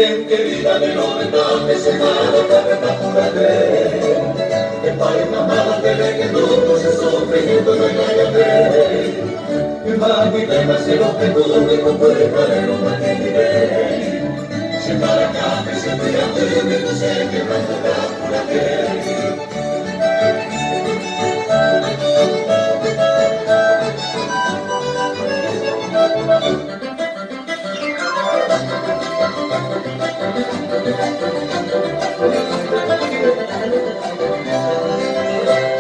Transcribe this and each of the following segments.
bien querida de novedad, que se mala carreta pura que para una madre de que todo se sufrimiento no hay nada de que va muy demasiado que todo me puede caer un buen nivel se para acá que se me hace que no sé que carreta pura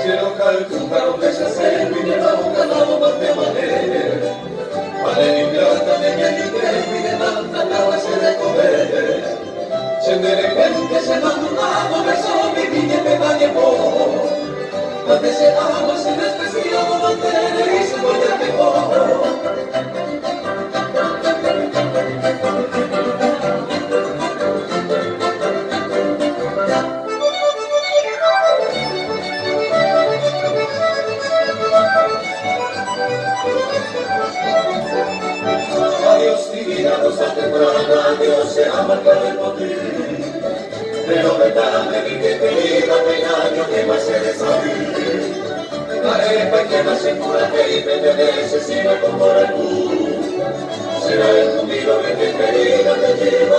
se lo calculo que se hace y de la boca la boca de manera para limpiar también el inglés y de manta la base de comer se de repente se nos turnamos beso mi niña me va llevó donde se ama se despreciado mantener y se vuelve mejor Adiós divina rosa temprana, Dios se ha marcado el motivo. Pero verdad me vi que querida, que año que más se de salir. Arepa que más se cura que y me se sigue como el bus. Será el conmigo que querida te lleva.